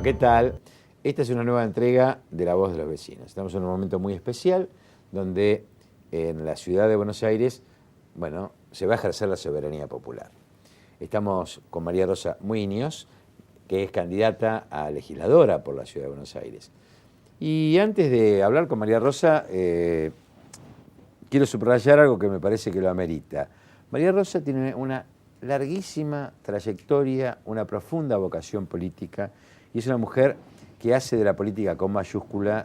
¿qué tal? Esta es una nueva entrega de La Voz de los Vecinos. Estamos en un momento muy especial donde en la ciudad de Buenos Aires, bueno, se va a ejercer la soberanía popular. Estamos con María Rosa Muñoz, que es candidata a legisladora por la ciudad de Buenos Aires. Y antes de hablar con María Rosa, quiero subrayar algo que me parece que lo amerita. María Rosa tiene una larguísima trayectoria, una profunda vocación política y es una mujer que hace de la política con mayúscula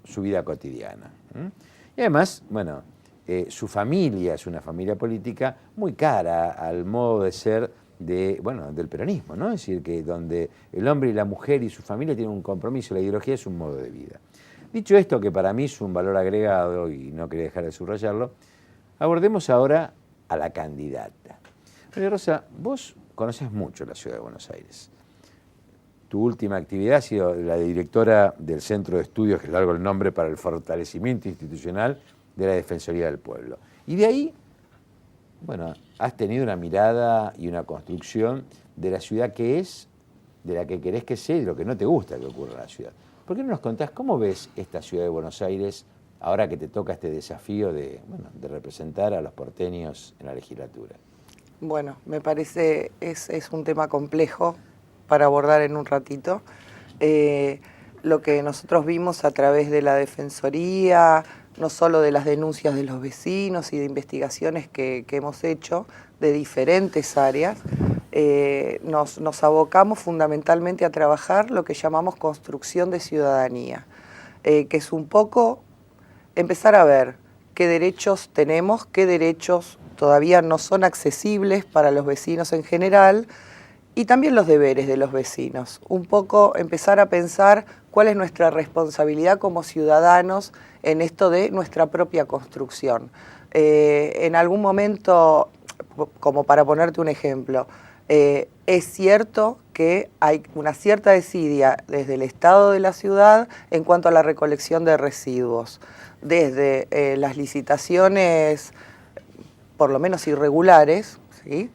su vida cotidiana. Y además, bueno, su familia es una familia política muy cara al modo de ser del peronismo, ¿no? Es decir, que donde el hombre y la mujer y su familia tienen un compromiso, la ideología es un modo de vida. Dicho esto, que para mí es un valor agregado y no quería dejar de subrayarlo, abordemos ahora a la candidata. María Rosa, vos conoces mucho la ciudad de Buenos Aires. Tu última actividad ha sido la de directora del Centro de Estudios, que es largo el nombre, para el fortalecimiento institucional de la Defensoría del Pueblo. Y de ahí, bueno, has tenido una mirada y una construcción de la ciudad que es, de la que querés que sea y de lo que no te gusta que ocurra en la ciudad. ¿Por qué no nos contás cómo ves esta ciudad de Buenos Aires ahora que te toca este desafío de representar a los porteños en la legislatura? Bueno, me parece es un tema complejo para abordar en un ratito. Lo que nosotros vimos a través de la Defensoría, no solo de las denuncias de los vecinos y de investigaciones que hemos hecho de diferentes áreas, nos abocamos fundamentalmente a trabajar lo que llamamos construcción de ciudadanía, que es un poco empezar a ver qué derechos tenemos, qué derechos todavía no son accesibles para los vecinos en general y también los deberes de los vecinos. Un poco empezar a pensar cuál es nuestra responsabilidad como ciudadanos en esto de nuestra propia construcción. En algún momento, como para ponerte un ejemplo, es cierto que hay una cierta desidia desde el Estado de la ciudad en cuanto a la recolección de residuos, desde las licitaciones por lo menos irregulares, ¿sí?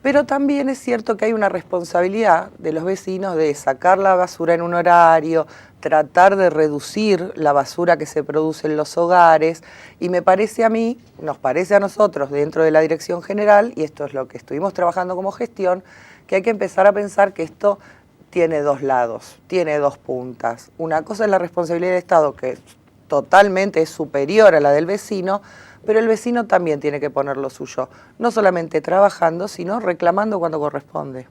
Pero también es cierto que hay una responsabilidad de los vecinos de sacar la basura en un horario, tratar de reducir la basura que se produce en los hogares, y me parece a mí, nos parece a nosotros dentro de la Dirección General, y esto es lo que estuvimos trabajando como gestión, que hay que empezar a pensar que esto tiene dos lados, tiene dos puntas. Una cosa es la responsabilidad del Estado, que totalmente es superior a la del vecino, pero el vecino también tiene que poner lo suyo, no solamente trabajando, sino reclamando cuando corresponde.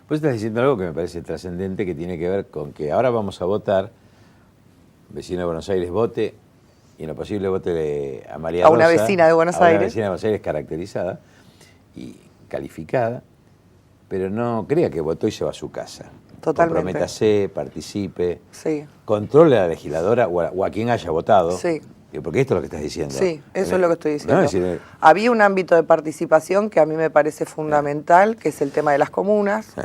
Vos estás diciendo algo que me parece trascendente, que tiene que ver con que ahora vamos a votar, vecino de Buenos Aires vote, y en lo posible vote a María Rosa. A una vecina de Buenos Aires. A una vecina de Buenos Aires caracterizada y calificada, pero no crea que votó y se va a su casa. Totalmente. Comprométase, participe, sí. Controle a la legisladora o a quien haya votado. Sí. Porque esto es lo que estás diciendo. Sí, eso es lo que estoy diciendo. ¿No? Es decir, había un ámbito de participación que a mí me parece fundamental, que es el tema de las comunas,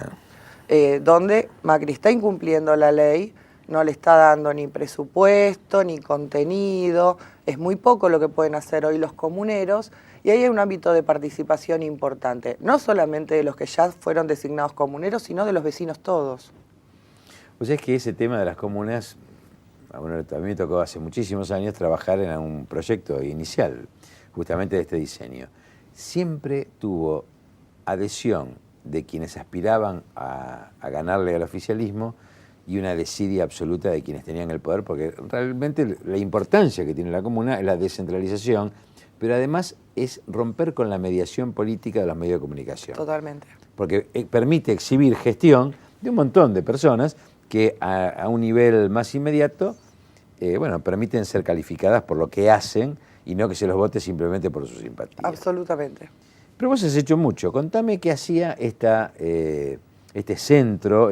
donde Macri está incumpliendo la ley, no le está dando ni presupuesto, ni contenido, es muy poco lo que pueden hacer hoy los comuneros, y ahí hay un ámbito de participación importante, no solamente de los que ya fueron designados comuneros, sino de los vecinos todos. Pues es que ese tema de las comunas, bueno, a mí me tocó hace muchísimos años trabajar en un proyecto inicial, justamente de este diseño. Siempre tuvo adhesión de quienes aspiraban a ganarle al oficialismo y una desidia absoluta de quienes tenían el poder, porque realmente la importancia que tiene la comuna es la descentralización, pero además es romper con la mediación política de los medios de comunicación. Totalmente. Porque permite exhibir gestión de un montón de personas que a un nivel más inmediato permiten ser calificadas por lo que hacen y no que se los vote simplemente por su simpatía. Absolutamente. Pero vos has hecho mucho. Contame qué hacía este centro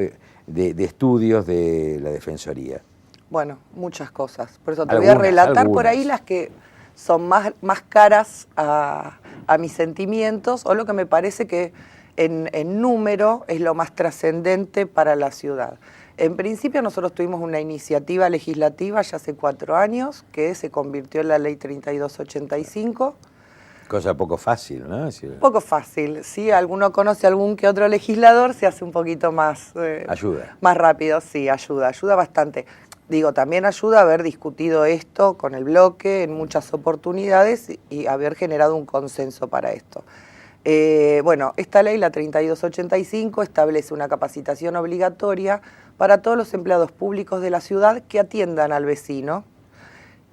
de estudios de la Defensoría. Bueno, muchas cosas. Por eso te voy a relatar por ahí las que son más caras a mis sentimientos o lo que me parece que en número es lo más trascendente para la ciudad. En principio nosotros tuvimos una iniciativa legislativa ya hace 4 años que se convirtió en la Ley 3285. cosa poco fácil, ¿no? Poco fácil, sí, alguno conoce a algún que otro legislador, se hace un poquito más... ayuda. Más rápido, sí, ayuda bastante. Digo, también ayuda haber discutido esto con el bloque en muchas oportunidades y haber generado un consenso para esto. Bueno, esta ley, la 3285, establece una capacitación obligatoria para todos los empleados públicos de la ciudad que atiendan al vecino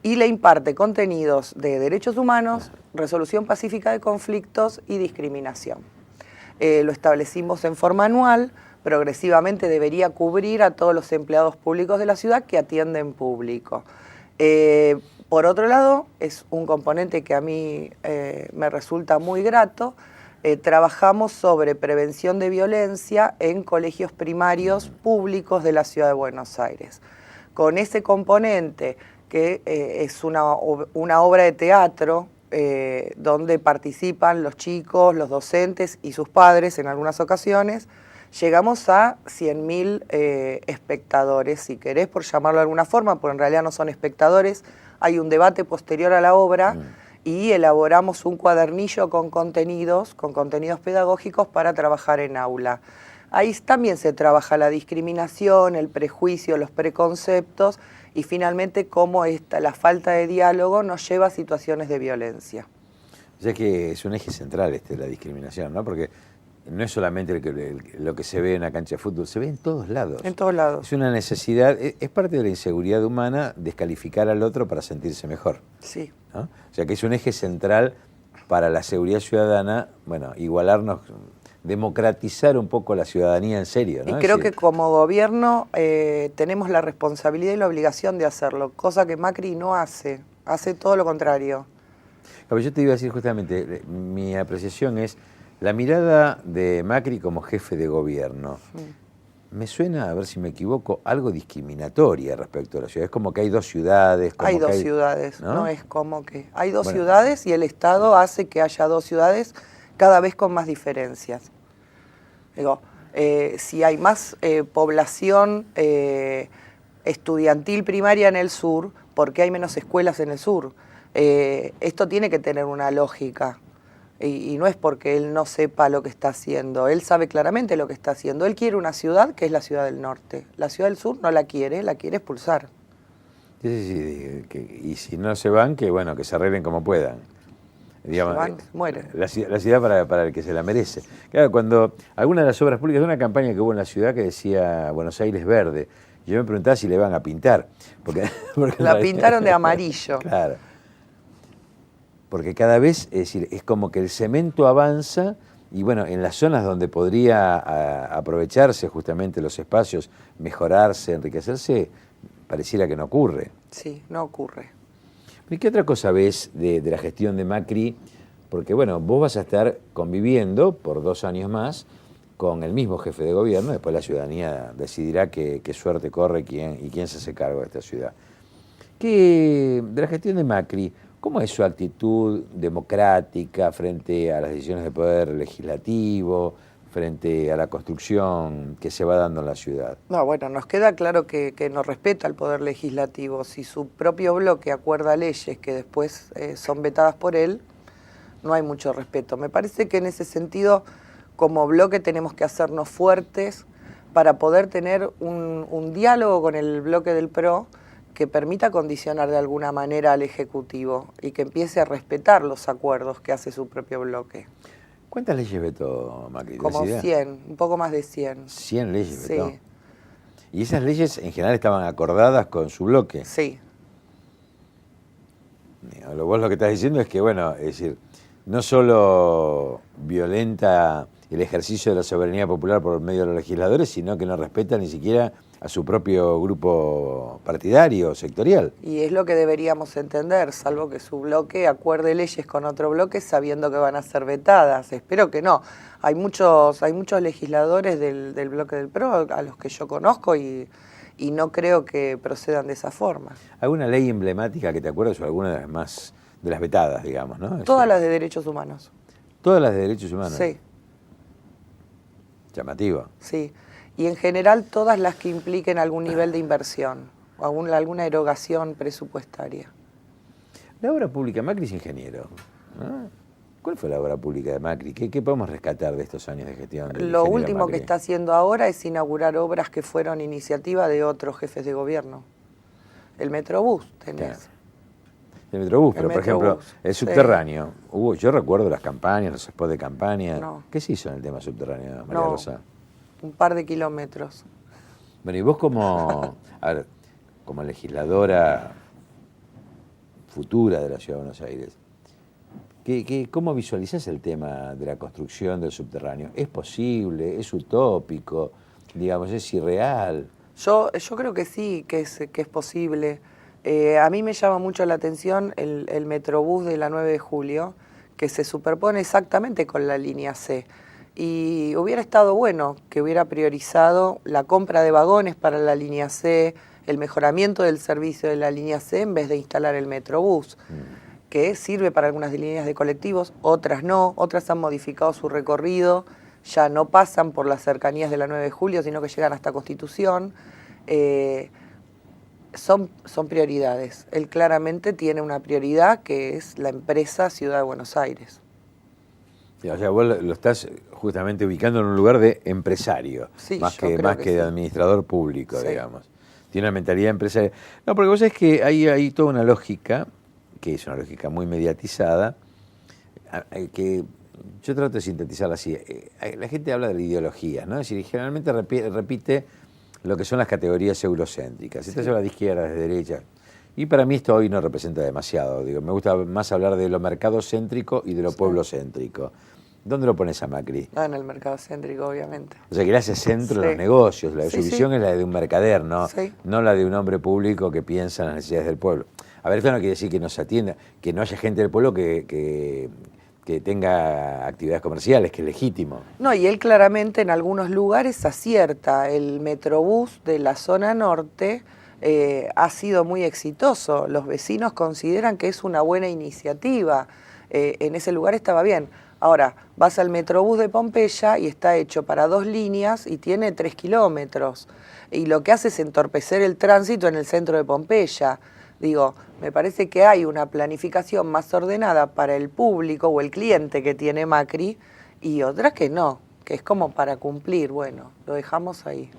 y le imparte contenidos de derechos humanos, resolución pacífica de conflictos y discriminación. Lo establecimos en forma anual, progresivamente debería cubrir a todos los empleados públicos de la ciudad que atienden público. Por otro lado, es un componente que a mí me resulta muy grato. Trabajamos sobre prevención de violencia en colegios primarios públicos de la ciudad de Buenos Aires. Con ese componente, que es una obra de teatro, donde participan los chicos, los docentes y sus padres en algunas ocasiones, llegamos a 100.000 espectadores, si querés, por llamarlo de alguna forma, porque en realidad no son espectadores. Hay un debate posterior a la obra y elaboramos un cuadernillo con contenidos pedagógicos para trabajar en aula. Ahí también se trabaja la discriminación, el prejuicio, los preconceptos y finalmente cómo la falta de diálogo nos lleva a situaciones de violencia. O sea que es un eje central la discriminación, ¿no? Porque no es solamente lo que se ve en la cancha de fútbol, se ve en todos lados. En todos lados. Es una necesidad, es parte de la inseguridad humana descalificar al otro para sentirse mejor. Sí. ¿No? O sea que es un eje central para la seguridad ciudadana, bueno, igualarnos, democratizar un poco la ciudadanía en serio, ¿no? Y creo que como gobierno tenemos la responsabilidad y la obligación de hacerlo, cosa que Macri no hace, hace todo lo contrario. Claro, yo te iba a decir justamente, mi apreciación es la mirada de Macri como jefe de gobierno. Me suena, a ver si me equivoco, algo discriminatoria respecto a la ciudad. Es como que hay dos ciudades. Hay dos ciudades, ¿no? Es como que hay dos ciudades y el Estado hace que haya dos ciudades cada vez con más diferencias. Digo, si hay más población estudiantil primaria en el sur, ¿por qué hay menos escuelas en el sur? Esto tiene que tener una lógica. Y no es porque él no sepa lo que está haciendo, él sabe claramente lo que está haciendo. Él quiere una ciudad que es la ciudad del norte. La ciudad del sur no la quiere expulsar. Sí, y si no se van, que bueno, que se arreglen como puedan. Digamos, se van, mueren. La ciudad para el que se la merece. Claro, cuando alguna de las obras públicas, de una campaña que hubo en la ciudad que decía Buenos Aires verde, yo me preguntaba si le van a pintar. Porque la pintaron de amarillo. Claro. Porque cada vez, es decir, es como que el cemento avanza y bueno, en las zonas donde podría aprovecharse justamente los espacios, mejorarse, enriquecerse, pareciera que no ocurre. Sí, no ocurre. ¿Y qué otra cosa ves de la gestión de Macri? Porque bueno, vos vas a estar conviviendo por 2 años más con el mismo jefe de gobierno, después la ciudadanía decidirá qué suerte corre quién se hace cargo de esta ciudad. De la gestión de Macri, ¿cómo es su actitud democrática frente a las decisiones del Poder Legislativo, frente a la construcción que se va dando en la ciudad? No, bueno, nos queda claro que no respeta al Poder Legislativo. Si su propio bloque acuerda leyes que después son vetadas por él, no hay mucho respeto. Me parece que en ese sentido, como bloque, tenemos que hacernos fuertes para poder tener un diálogo con el bloque del PRO que permita condicionar de alguna manera al Ejecutivo y que empiece a respetar los acuerdos que hace su propio bloque. ¿Cuántas leyes vetó Macri? Como 100, un poco más de 100. 100 leyes vetó. Sí. ¿Y esas leyes en general estaban acordadas con su bloque? Sí. Vos lo que estás diciendo es que, bueno, es decir, no solo violenta el ejercicio de la soberanía popular por medio de los legisladores, sino que no respeta ni siquiera a su propio grupo partidario, sectorial. Y es lo que deberíamos entender, salvo que su bloque acuerde leyes con otro bloque sabiendo que van a ser vetadas. Espero que no. Hay muchos legisladores del bloque del PRO a los que yo conozco y no creo que procedan de esa forma. ¿Alguna ley emblemática que te acuerdes o alguna de las vetadas, digamos, ¿no? Todas las de derechos humanos. ¿Todas las de derechos humanos? Sí. Llamativo. Sí. Y en general todas las que impliquen algún nivel de inversión o alguna erogación presupuestaria. La obra pública, Macri es ingeniero, ¿no? ¿Cuál fue la obra pública de Macri? ¿Qué podemos rescatar de estos años de gestión del Lo ingeniero último Macri? que está haciendo ahora es inaugurar obras que fueron iniciativa de otros jefes de gobierno. El Metrobús tenés. Claro. El Metrobús, pero por ejemplo, el subterráneo. Yo recuerdo las campañas, los spots de campaña. No. ¿Qué se hizo en el tema subterráneo, María No, Rosa? un par de kilómetros. Bueno, y vos como, a ver, como legisladora futura de la Ciudad de Buenos Aires, ¿cómo visualizás el tema de la construcción del subterráneo? ¿Es posible? ¿Es utópico? Digamos, ¿es irreal? Yo creo que sí, que es posible. A mí me llama mucho la atención el Metrobús de la 9 de julio, que se superpone exactamente con la línea C. Y hubiera estado bueno que hubiera priorizado la compra de vagones para la línea C, el mejoramiento del servicio de la línea C, en vez de instalar el Metrobús, que sirve para algunas líneas de colectivos, otras no, otras han modificado su recorrido, ya no pasan por las cercanías de la 9 de julio, sino que llegan hasta Constitución. Son prioridades. Él claramente tiene una prioridad que es la empresa Ciudad de Buenos Aires. O sea, vos lo estás justamente ubicando en un lugar de empresario, Sí, más yo que creo que de sí. administrador público, Sí. digamos. Tiene una mentalidad empresaria. No, porque vos sabés que hay toda una lógica, que es una lógica muy mediatizada, que yo trato de sintetizarla así. La gente habla de ideologías, ¿no? Es decir, generalmente repite lo que son las categorías eurocéntricas. Esta se habla de izquierda, de derecha. Y para mí esto hoy no representa demasiado. Digo, me gusta más hablar de lo mercadocéntrico y de lo pueblocéntrico. ¿Dónde lo pones a Macri? No, en el mercado céntrico, obviamente. O sea, que le hace centro a los Sí. negocios. Su Sí, visión sí. es la de un mercader, ¿no? Sí. No la de un hombre público que piensa en las necesidades del pueblo. A ver, esto no quiere decir que no se atienda, que no haya gente del pueblo que tenga actividades comerciales, que es legítimo. No, y él claramente en algunos lugares acierta. El Metrobús de la zona norte ha sido muy exitoso. Los vecinos consideran que es una buena iniciativa. En ese lugar estaba bien. Ahora, vas al Metrobús de Pompeya y está hecho para 2 líneas y tiene 3 kilómetros. Y lo que hace es entorpecer el tránsito en el centro de Pompeya. Digo, me parece que hay una planificación más ordenada para el público o el cliente que tiene Macri y otra que no, que es como para cumplir. Bueno, lo dejamos ahí.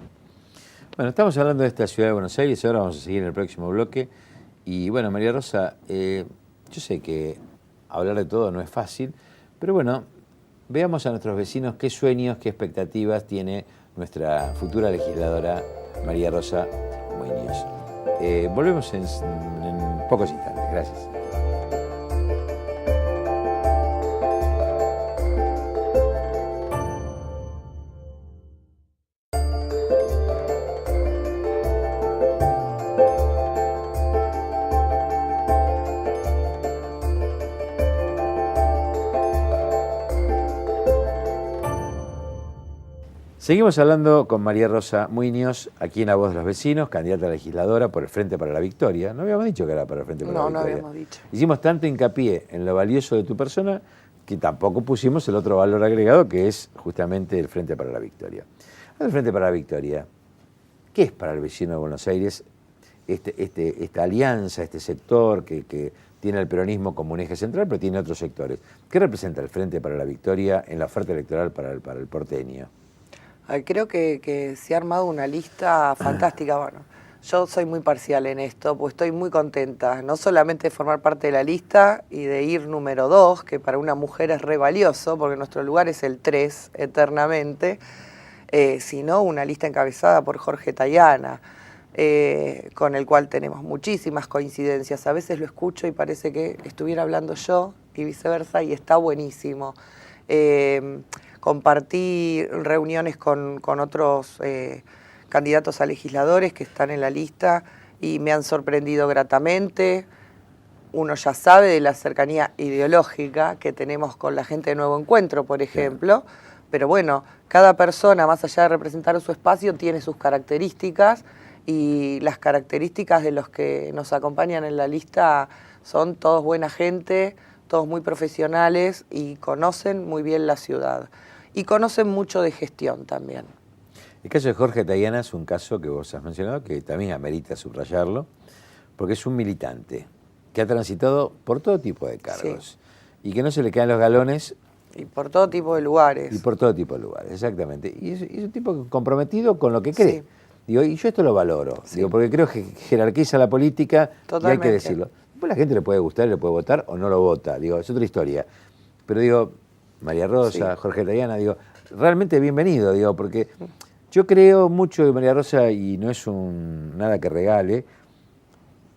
Bueno, estamos hablando de esta ciudad de Buenos Aires, ahora vamos a seguir en el próximo bloque. Y bueno, María Rosa, yo sé que hablar de todo no es fácil, pero bueno, veamos a nuestros vecinos qué sueños, qué expectativas tiene nuestra futura legisladora María Rosa Muñoz. Volvemos en pocos instantes. Gracias. Seguimos hablando con María Rosa Muñoz, aquí en La Voz de los Vecinos, candidata a legisladora por el Frente para la Victoria. No habíamos dicho que era para el Frente para la No, Victoria. no habíamos dicho. Hicimos tanto hincapié en lo valioso de tu persona que tampoco pusimos el otro valor agregado, que es justamente el Frente para la Victoria. El Frente para la Victoria, ¿qué es para el vecino de Buenos Aires esta alianza, este sector que tiene el peronismo como un eje central, pero tiene otros sectores? ¿Qué representa el Frente para la Victoria en la oferta electoral para el porteño? Creo que se ha armado una lista fantástica. Bueno, yo soy muy parcial en esto, pues estoy muy contenta, no solamente de formar parte de la lista y de ir número 2, que para una mujer es re valioso, porque nuestro lugar es el 3 eternamente, sino una lista encabezada por Jorge Tayana, con el cual tenemos muchísimas coincidencias. A veces lo escucho y parece que estuviera hablando yo y viceversa, y está buenísimo. Compartí reuniones con otros candidatos a legisladores que están en la lista y me han sorprendido gratamente. Uno ya sabe de la cercanía ideológica que tenemos con la gente de Nuevo Encuentro, por ejemplo, pero bueno, cada persona, más allá de representar su espacio, tiene sus características y las características de los que nos acompañan en la lista son todos buena gente, todos muy profesionales y conocen muy bien la ciudad. Y conocen mucho de gestión también. El caso de Jorge Tayana es un caso que vos has mencionado, que también amerita subrayarlo, porque es un militante que ha transitado por todo tipo de cargos. y que no se le caen los galones. Y por todo tipo de lugares. Y por todo tipo de lugares, exactamente. Y es un tipo comprometido con lo que cree. Sí. Digo, y yo esto lo valoro, Sí. digo, porque creo que jerarquiza la política. Totalmente. Y hay que decirlo. Después la gente le puede gustar, le puede votar o no lo vota, digo, es otra historia. Pero digo, María Rosa, Sí. Jorge Tayana, digo, realmente bienvenido, digo, porque yo creo mucho de María Rosa, y no es nada que regale,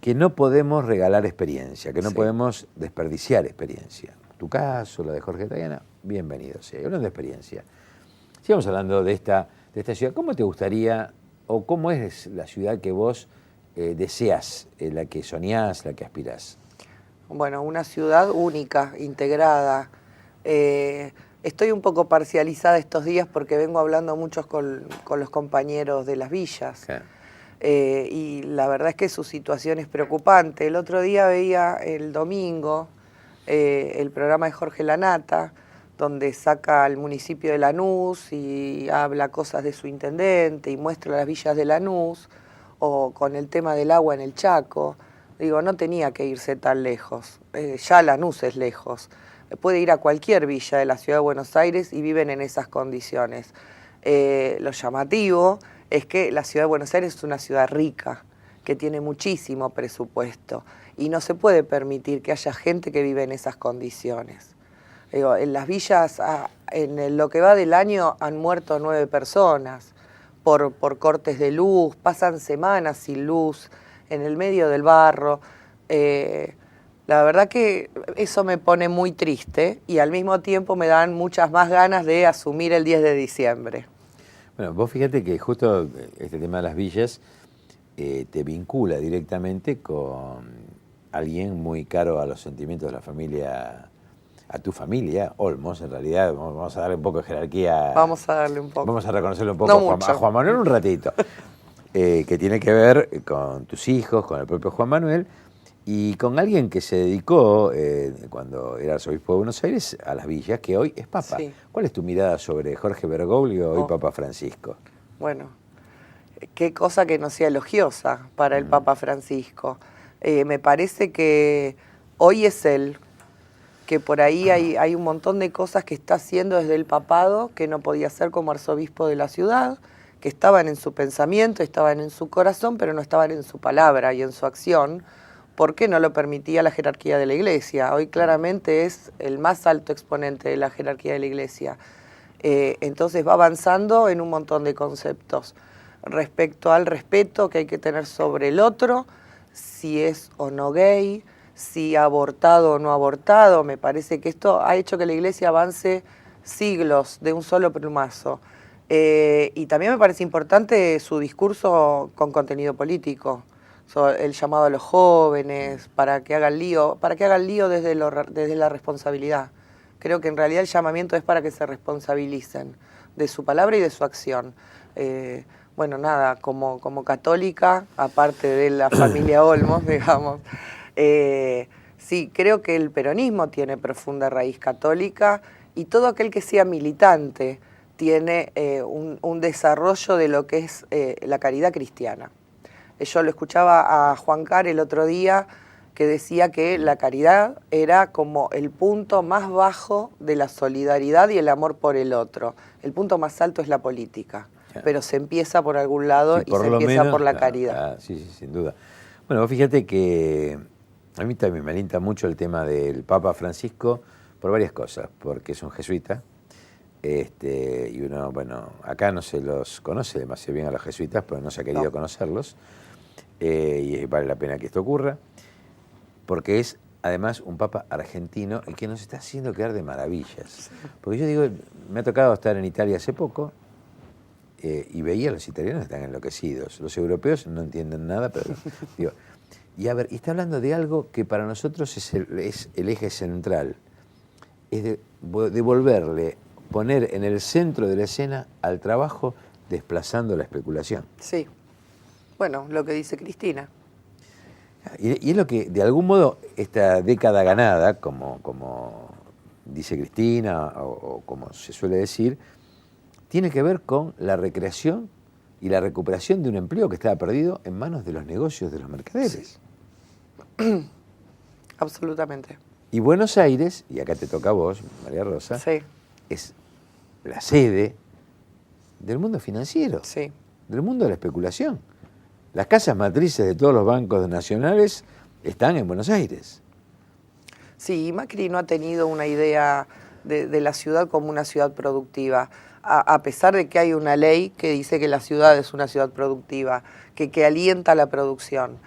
que no podemos regalar experiencia, que no Sí. podemos desperdiciar experiencia. Tu caso, la de Jorge Tayana, bienvenido sea. Hablando de experiencia, sigamos hablando de esta ciudad. ¿Cómo te gustaría, o cómo es la ciudad que vos deseas, la que soñás, la que aspirás? Bueno, una ciudad única, integrada. Estoy un poco parcializada estos días porque vengo hablando mucho con los compañeros de las villas. Claro. Y la verdad es que su situación es preocupante. El otro día veía el domingo el programa de Jorge Lanata, donde saca al municipio de Lanús y habla cosas de su intendente y muestra las villas de Lanús, o con el tema del agua en el Chaco. Digo, no tenía que irse tan lejos. Ya Lanús es lejos. Puede ir a cualquier villa de la ciudad de Buenos Aires y viven en esas condiciones. Lo llamativo es que la ciudad de Buenos Aires es una ciudad rica, que tiene muchísimo presupuesto y no se puede permitir que haya gente que vive en esas condiciones. Digo, en las villas, en lo que va del año, han muerto 9 personas por cortes de luz, pasan semanas sin luz, en el medio del barro. La verdad que eso me pone muy triste y al mismo tiempo me dan muchas más ganas de asumir el 10 de diciembre. Bueno, vos fíjate que justo este tema de las villas te vincula directamente con alguien muy caro a los sentimientos de la familia, a tu familia, Olmos, en realidad. Vamos a darle un poco de jerarquía. Vamos a darle un poco. Vamos a reconocerle un poco No a mucho. Juan Manuel un ratito, que tiene que ver con tus hijos, con el propio Juan Manuel, y con alguien que se dedicó, cuando era arzobispo de Buenos Aires, a las villas, que hoy es Papa. Sí. ¿Cuál es tu mirada sobre Jorge Bergoglio, hoy Papa Francisco? Bueno, qué cosa que no sea elogiosa para el Papa Francisco. Me parece que hoy es él, que por ahí hay un montón de cosas que está haciendo desde el papado que no podía hacer como arzobispo de la ciudad, que estaban en su pensamiento, estaban en su corazón, pero no estaban en su palabra y en su acción, porque no lo permitía la jerarquía de la Iglesia. Hoy claramente es el más alto exponente de la jerarquía de la Iglesia. Entonces va avanzando en un montón de conceptos respecto al respeto que hay que tener sobre el otro, si es o no gay, si ha abortado o no ha abortado. Me parece que esto ha hecho que la Iglesia avance siglos de un solo plumazo. Y también me parece importante su discurso con contenido político, el llamado a los jóvenes para que hagan lío desde la responsabilidad. Creo que en realidad el llamamiento es para que se responsabilicen de su palabra y de su acción. Bueno, nada, como católica, aparte de la familia Olmos, digamos, sí, creo que el peronismo tiene profunda raíz católica y todo aquel que sea militante tiene un desarrollo de lo que es la caridad cristiana. Yo lo escuchaba a Juan Car el otro día, que decía que la caridad era como el punto más bajo de la solidaridad y el amor por el otro. El punto más alto es la política, pero se empieza por algún lado y se empieza por la caridad. Sí, sin duda. Bueno, vos fíjate que a mí también me alienta mucho el tema del Papa Francisco por varias cosas, porque es un jesuita, y uno, bueno, acá no se los conoce demasiado bien a los jesuitas, pero no se ha querido conocerlos, y vale la pena que esto ocurra, porque es además un papa argentino y que nos está haciendo quedar de maravillas. Porque yo digo, me ha tocado estar en Italia hace poco y veía a los italianos que están enloquecidos. Los europeos no entienden nada, pero digo, y a ver, y está hablando de algo que para nosotros es el eje central, es de devolverle, poner en el centro de la escena al trabajo, desplazando la especulación. Sí, bueno, lo que dice Cristina. Y es lo que, de algún modo, esta década ganada, como dice Cristina, o como se suele decir, tiene que ver con la recreación y la recuperación de un empleo que estaba perdido en manos de los negocios de los mercaderes. Absolutamente. Y Buenos Aires, y acá te toca a vos, María Rosa, Sí, es la sede del mundo financiero, sí. del mundo de la especulación. Las casas matrices de todos los bancos nacionales están en Buenos Aires. Sí, Macri no ha tenido una idea de la ciudad como una ciudad productiva, a pesar de que hay una ley que dice que la ciudad es una ciudad productiva, que alienta la producción.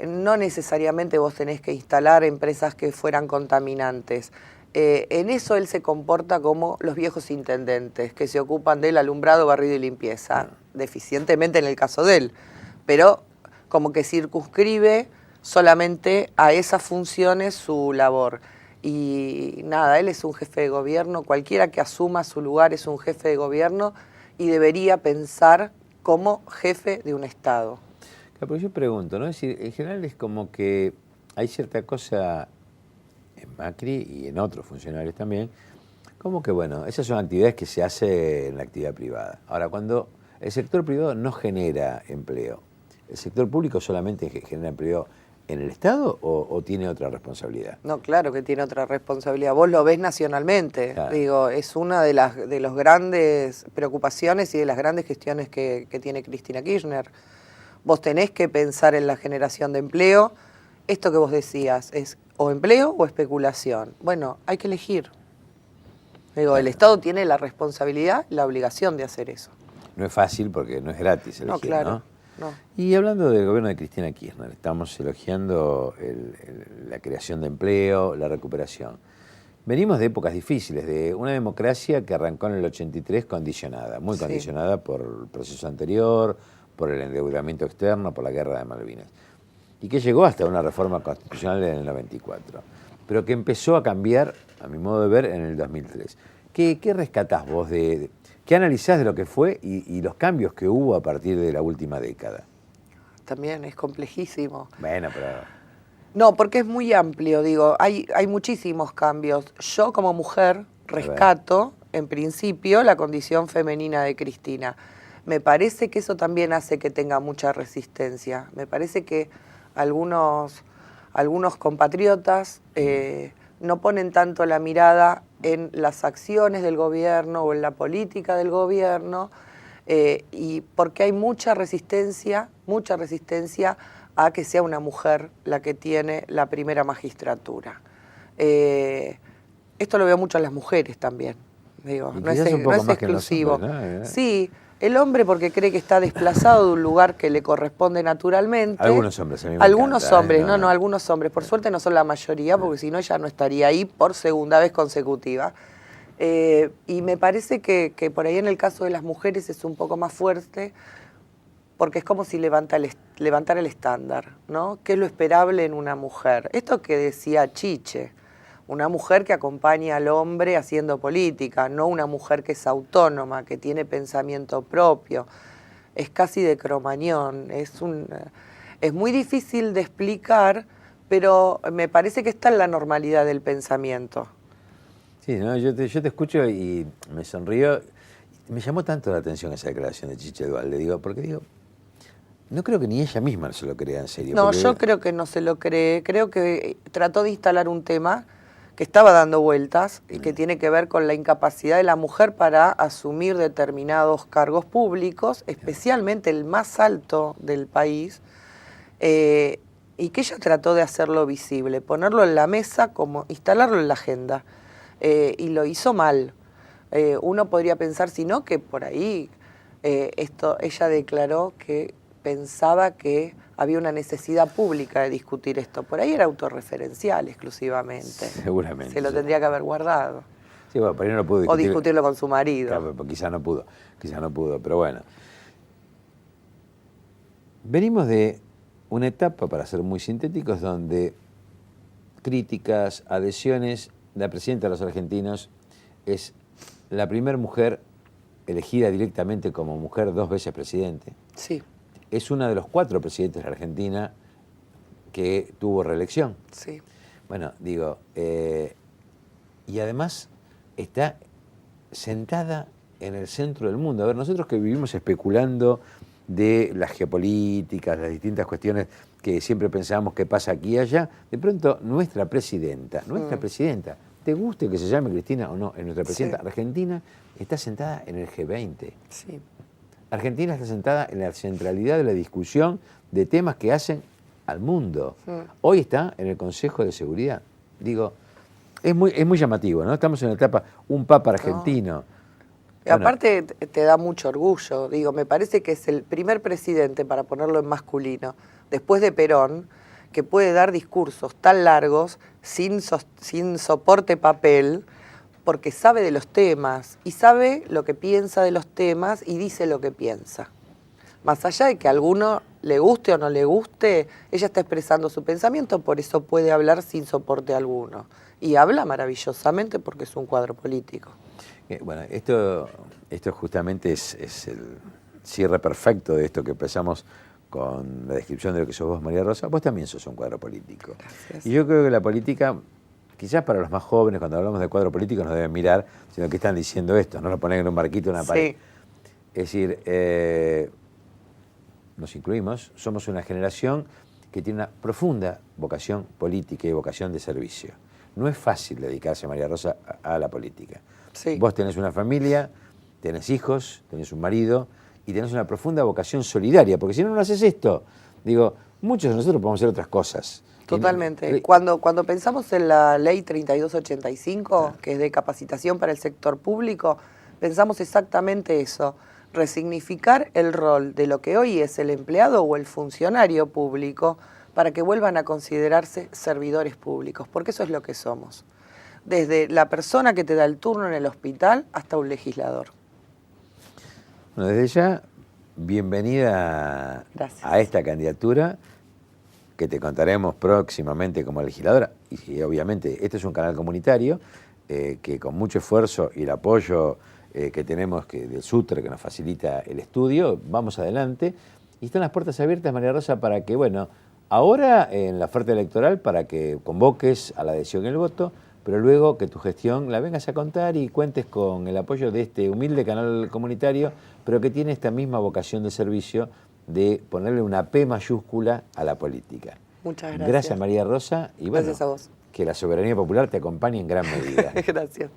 No necesariamente vos tenés que instalar empresas que fueran contaminantes. En eso él se comporta como los viejos intendentes, que se ocupan del alumbrado, barrido y limpieza, deficientemente en el caso de él, pero como que circunscribe solamente a esas funciones su labor. Y nada, él es un jefe de gobierno, cualquiera que asuma su lugar es un jefe de gobierno y debería pensar como jefe de un Estado. Claro, pero yo pregunto, ¿no? Es decir, en general es como que hay cierta cosa en Macri y en otros funcionarios también, como que, bueno, esas son actividades que se hacen en la actividad privada. Ahora, cuando el sector privado no genera empleo, ¿el sector público solamente genera empleo en el Estado o tiene otra responsabilidad? No, claro que tiene otra responsabilidad. Vos lo ves nacionalmente. Claro. Digo, es una de las grandes preocupaciones y de las grandes gestiones que tiene Cristina Kirchner. Vos tenés que pensar en la generación de empleo. Esto que vos decías, ¿es o empleo o especulación? Bueno, hay que elegir. Digo, el Estado tiene la responsabilidad y la obligación de hacer eso. No es fácil porque no es gratis elegir, No, claro. ¿no? No. Y hablando del gobierno de Cristina Kirchner, estamos elogiando la creación de empleo, la recuperación. Venimos de épocas difíciles, de una democracia que arrancó en el 83 condicionada, muy Sí. condicionada por el proceso anterior, por el endeudamiento externo, por la guerra de Malvinas, y que llegó hasta una reforma constitucional en el 94, pero que empezó a cambiar, a mi modo de ver, en el 2003. ¿Qué rescatás vos qué analizás de lo que fue y los cambios que hubo a partir de la última década? También es complejísimo. Bueno, pero... No, porque es muy amplio, digo, hay muchísimos cambios. Yo como mujer rescato, en principio, la condición femenina de Cristina. Me parece que eso también hace que tenga mucha resistencia. Me parece que algunos compatriotas no ponen tanto la mirada en las acciones del gobierno o en la política del gobierno, y porque hay mucha resistencia a que sea una mujer la que tiene la primera magistratura. Esto lo veo mucho en las mujeres también, digo, no es exclusivo. ¿no? Sí, el hombre porque cree que está desplazado de un lugar que le corresponde naturalmente. Algunos hombres, a mí me Algunos encanta, hombres, no, algunos hombres. Por suerte no son la mayoría, porque si no ella no estaría ahí por segunda vez consecutiva. Y me parece que por ahí en el caso de las mujeres es un poco más fuerte, porque es como si levantara el estándar, ¿no? ¿Qué es lo esperable en una mujer? Esto que decía Chiche, una mujer que acompaña al hombre haciendo política, no una mujer que es autónoma, que tiene pensamiento propio. Es casi de Cromañón, es muy difícil de explicar, pero me parece que está en la normalidad del pensamiento. Sí, ¿no? Yo te escucho y me sonrío. Me llamó tanto la atención esa declaración de Chiche Duhalde, digo, porque digo, no creo que ni ella misma se lo crea en serio. No, yo creo que no se lo cree, creo que trató de instalar un tema que estaba dando vueltas y que tiene que ver con la incapacidad de la mujer para asumir determinados cargos públicos, especialmente el más alto del país, y que ella trató de hacerlo visible, ponerlo en la mesa, como instalarlo en la agenda, y lo hizo mal. Uno podría pensar, si no, que por ahí ella declaró que pensaba que había una necesidad pública de discutir esto. Por ahí era autorreferencial exclusivamente. Seguramente. Se lo tendría que haber guardado. Sí, bueno, por ahí no lo pudo discutir. O discutirlo con su marido. Claro, quizás no pudo, pero bueno. Venimos de una etapa, para ser muy sintéticos, donde críticas, adhesiones, la presidenta de los argentinos es la primera mujer elegida directamente como mujer 2 veces presidente. Sí. Es una de los 4 presidentes de la Argentina que tuvo reelección. Sí. Bueno, digo, y además está sentada en el centro del mundo. A ver, nosotros que vivimos especulando de las geopolíticas, las distintas cuestiones que siempre pensábamos qué pasa aquí y allá, de pronto nuestra presidenta, te guste que se llame Cristina o no, es nuestra presidenta, Sí. Argentina está sentada en el G20. Sí. Argentina está sentada en la centralidad de la discusión de temas que hacen al mundo. Hoy está en el Consejo de Seguridad. Digo, es muy llamativo, ¿no? Estamos en una etapa, un papa argentino. Y aparte te da mucho orgullo, digo, me parece que es el primer presidente, para ponerlo en masculino, después de Perón, que puede dar discursos tan largos sin soporte papel, porque sabe de los temas y sabe lo que piensa de los temas y dice lo que piensa. Más allá de que a alguno le guste o no le guste, ella está expresando su pensamiento, por eso puede hablar sin soporte alguno. Y habla maravillosamente porque es un cuadro político. Bueno, esto justamente es el cierre perfecto de esto que empezamos con la descripción de lo que sos vos, María Rosa. Vos también sos un cuadro político. Gracias. Y yo creo que la política, quizás para los más jóvenes, cuando hablamos de cuadro político, nos deben mirar, sino que están diciendo esto, no lo ponen en un barquito en una pared. Sí. Es decir, nos incluimos, somos una generación que tiene una profunda vocación política y vocación de servicio. No es fácil dedicarse, María Rosa, a la política. Sí. Vos tenés una familia, tenés hijos, tenés un marido y tenés una profunda vocación solidaria, porque si no, no haces esto. Digo, muchos de nosotros podemos hacer otras cosas. Totalmente. Cuando pensamos en la ley 3285, que es de capacitación para el sector público, pensamos exactamente eso, resignificar el rol de lo que hoy es el empleado o el funcionario público para que vuelvan a considerarse servidores públicos, porque eso es lo que somos. Desde la persona que te da el turno en el hospital hasta un legislador. Bueno, desde ya, bienvenida a esta candidatura, que te contaremos próximamente como legisladora. Y obviamente, este es un canal comunitario que con mucho esfuerzo y el apoyo que tenemos del SUTRE, que nos facilita el estudio, vamos adelante. Y están las puertas abiertas, María Rosa, para que, bueno, ahora en la oferta electoral, para que convoques a la adhesión y el voto, pero luego que tu gestión la vengas a contar y cuentes con el apoyo de este humilde canal comunitario, pero que tiene esta misma vocación de servicio de ponerle una P mayúscula a la política. Muchas gracias. Gracias, María Rosa. Y bueno, gracias a vos. Que la soberanía popular te acompañe en gran medida. Gracias.